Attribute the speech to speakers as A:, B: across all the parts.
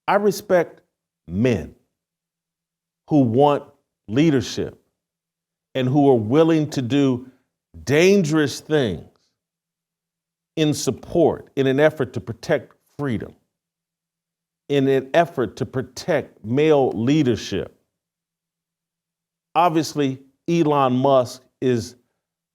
A: I respect men who want leadership and who are willing to do dangerous things in support, in an effort to protect freedom, in an effort to protect male leadership. Obviously, Elon Musk is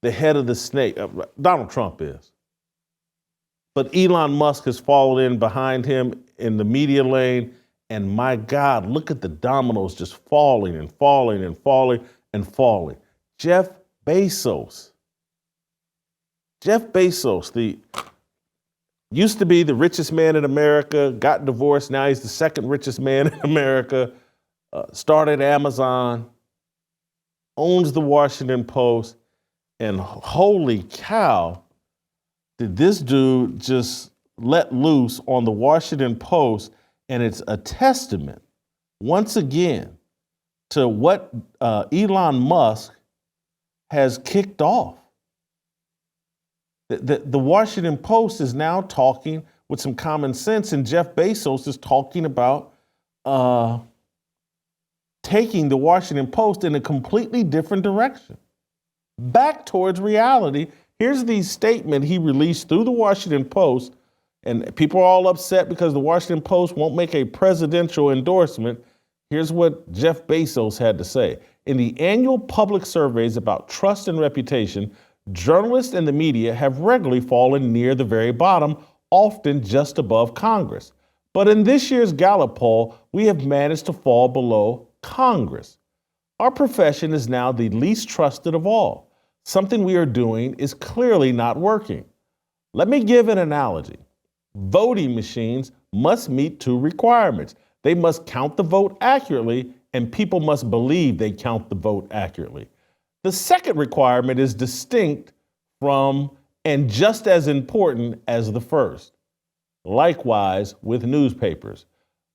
A: the head of the snake. Donald Trump is. But Elon Musk has fallen in behind him in the media lane. And my God, look at the dominoes just falling and falling and falling and falling. Jeff Bezos, used to be the richest man in America, got divorced. Now he's the second richest man in America, started Amazon, owns the Washington Post. And holy cow, did this dude just let loose on the Washington Post. And it's a testament, once again, to what Elon Musk has kicked off. The Washington Post is now talking with some common sense, and Jeff Bezos is talking about taking the Washington Post in a completely different direction, back towards reality. Here's the statement he released through the Washington Post, and people are all upset because the Washington Post won't make a presidential endorsement. Here's what Jeff Bezos had to say. In the annual public surveys about trust and reputation, journalists and the media have regularly fallen near the very bottom, often just above Congress. But in this year's Gallup poll, we have managed to fall below Congress. Our profession is now the least trusted of all. Something we are doing is clearly not working. Let me give an analogy. Voting machines must meet two requirements. They must count the vote accurately, and people must believe they count the vote accurately. The second requirement is distinct from and just as important as the first. Likewise with newspapers.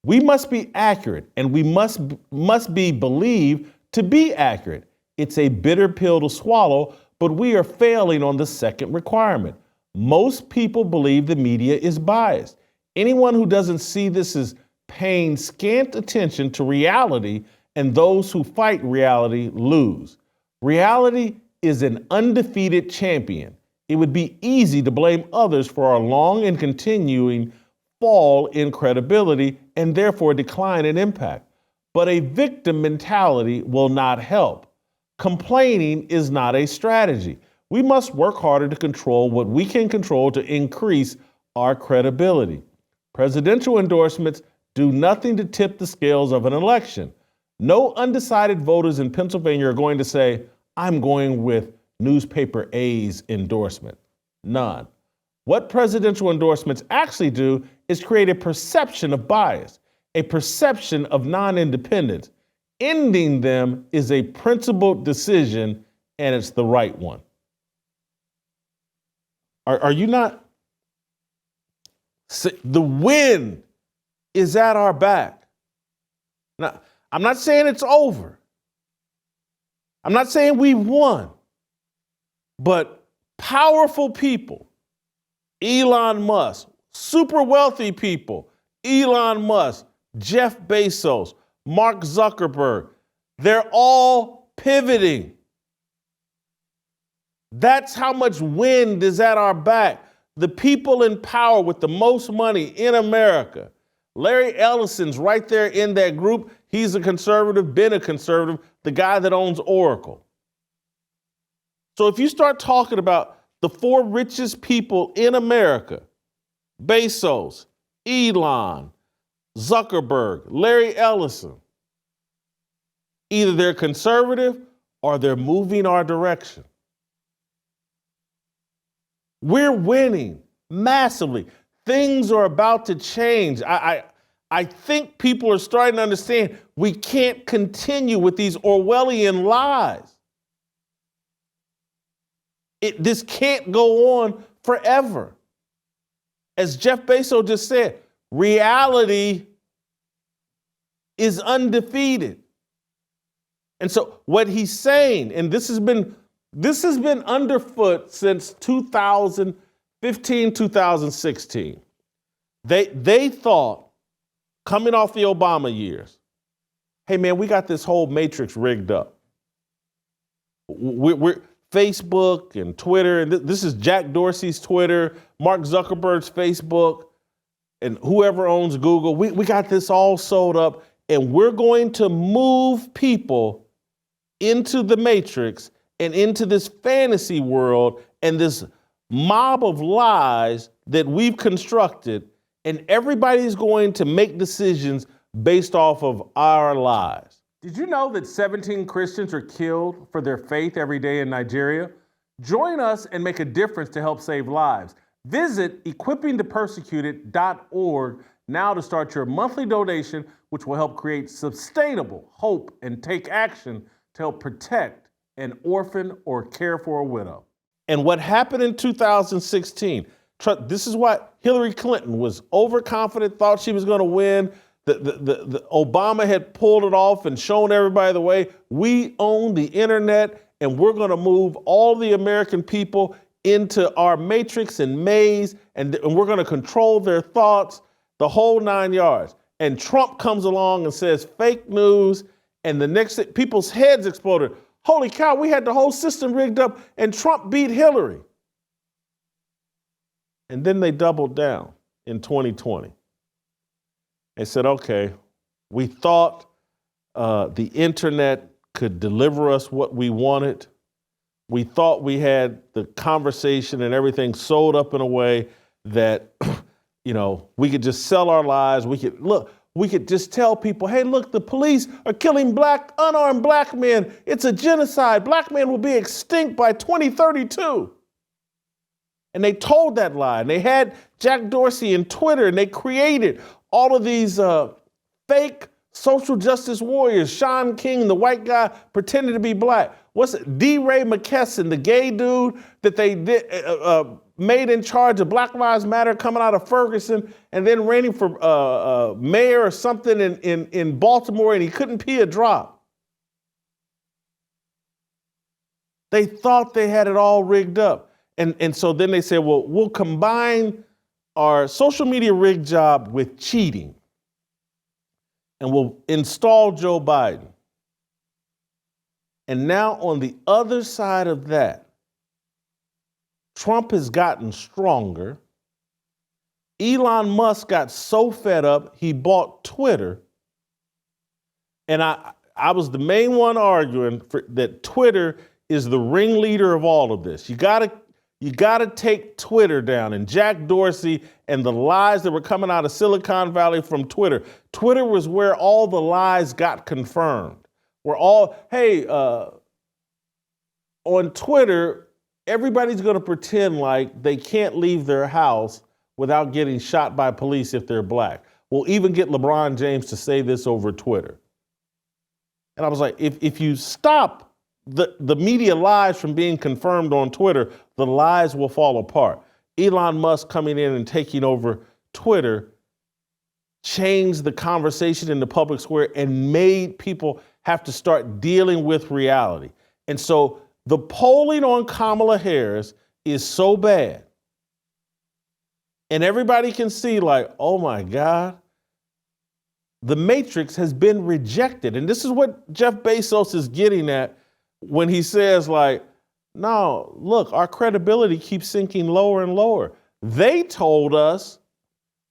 A: We must be accurate, and we must be believed to be accurate. It's a bitter pill to swallow, but we are failing on the second requirement. Most people believe the media is biased. Anyone who doesn't see this is paying scant attention to reality, and those who fight reality lose. Reality is an undefeated champion. It would be easy to blame others for our long and continuing fall in credibility and therefore decline in impact. But a victim mentality will not help. Complaining is not a strategy. We must work harder to control what we can control to increase our credibility. Presidential endorsements do nothing to tip the scales of an election. No undecided voters in Pennsylvania are going to say, I'm going with newspaper A's endorsement. None. What presidential endorsements actually do is create a perception of bias, a perception of non-independence. Ending them is a principled decision, and it's the right one. Are you not? The wind is at our back. Now, I'm not saying it's over. I'm not saying we won. But powerful people, Elon Musk, super wealthy people, Elon Musk, Jeff Bezos, Mark Zuckerberg, they're all pivoting. That's how much wind is at our back. The people in power with the most money in America. Larry Ellison's right there in that group. He's a conservative, been a conservative, the guy that owns Oracle. So if you start talking about the four richest people in America, Bezos, Elon, Zuckerberg, Larry Ellison, either they're conservative or they're moving our direction. We're winning massively. Things are about to change. I think people are starting to understand we can't continue with these Orwellian lies. This can't go on forever. As Jeff Bezos just said, reality is undefeated. And so what he's saying, and this has been underfoot since 2015, 2016. They thought coming off the Obama years. Hey, man, we got this whole matrix rigged up. We're Facebook and Twitter, and this is Jack Dorsey's Twitter, Mark Zuckerberg's Facebook, and whoever owns Google. We got this all sold up, and we're going to move people into the matrix and into this fantasy world and this mob of lies that we've constructed, and everybody's going to make decisions based off of our lies. Did you know that 17 Christians are killed for their faith every day in Nigeria? Join us and make a difference to help save lives. Visit equippingthepersecuted.org now to start your monthly donation, which will help create sustainable hope and take action to help protect an orphan or care for a widow. And what happened in 2016, this is why Hillary Clinton was overconfident, thought she was going to win. The Obama had pulled it off and shown everybody the way. We own the internet, and we're going to move all the American people into our matrix and maze, and we're going to control their thoughts, the whole 9 yards. And Trump comes along and says fake news, and the next thing, people's heads exploded. Holy cow, we had the whole system rigged up, and Trump beat Hillary. And then they doubled down in 2020. They said, okay, we thought the internet could deliver us what we wanted. We thought we had the conversation and everything sold up in a way that, we could just sell our lives. We could just tell people, hey, look, the police are killing unarmed black men. It's a genocide. Black men will be extinct by 2032. And they told that lie. And they had Jack Dorsey and Twitter, and they created all of these fake social justice warriors. Sean King, the white guy, pretending to be black. D. Ray McKesson, the gay dude that they made in charge of Black Lives Matter coming out of Ferguson and then running for mayor or something in Baltimore, and he couldn't pee a drop. They thought they had it all rigged up. And so then they said, well, we'll combine our social media rig job with cheating, and we'll install Joe Biden. And now on the other side of that, Trump has gotten stronger. Elon Musk got so fed up, he bought Twitter. And I was the main one arguing that Twitter is the ringleader of all of this. You gotta take Twitter down, and Jack Dorsey and the lies that were coming out of Silicon Valley from Twitter. Twitter was where all the lies got confirmed. On Twitter, everybody's going to pretend like they can't leave their house without getting shot by police if they're black. We'll even get LeBron James to say this over Twitter. And I was like, if you stop the media lies from being confirmed on Twitter, the lies will fall apart. Elon Musk coming in and taking over Twitter changed the conversation in the public square and made people have to start dealing with reality. And so the polling on Kamala Harris is so bad. And everybody can see like, oh my God, the matrix has been rejected. And this is what Jeff Bezos is getting at when he says like, no, look, our credibility keeps sinking lower and lower. They told us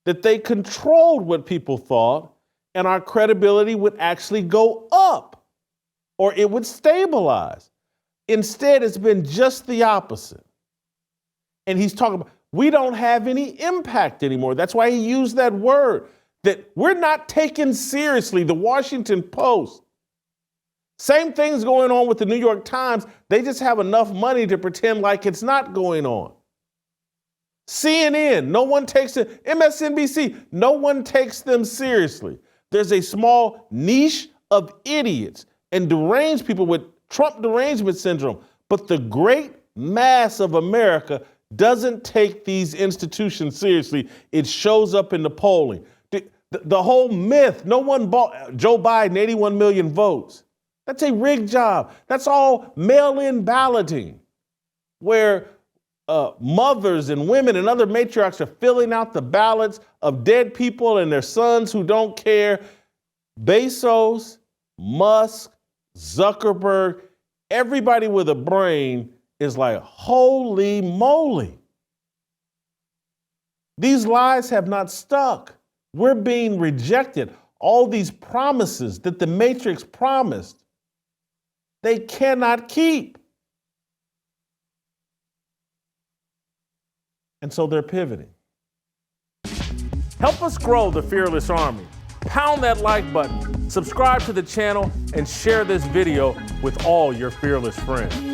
A: that they controlled what people thought, and our credibility would actually go up or it would stabilize. Instead, it's been just the opposite. And he's talking about, we don't have any impact anymore. That's why he used that word, that we're not taken seriously. The Washington Post, same thing's going on with the New York Times. They just have enough money to pretend like it's not going on. CNN, no one takes it. MSNBC, no one takes them seriously. There's a small niche of idiots and deranged people with Trump derangement syndrome. But the great mass of America doesn't take these institutions seriously. It shows up in the polling. The whole myth, no one bought Joe Biden 81 million votes. That's a rigged job. That's all mail-in balloting, where mothers and women and other matriarchs are filling out the ballots of dead people and their sons who don't care. Bezos, Musk, Zuckerberg, everybody with a brain is like, holy moly. These lies have not stuck. We're being rejected. All these promises that the Matrix promised, they cannot keep. And so they're pivoting. Help us grow the Fearless Army. Pound that like button, subscribe to the channel, and share this video with all your fearless friends.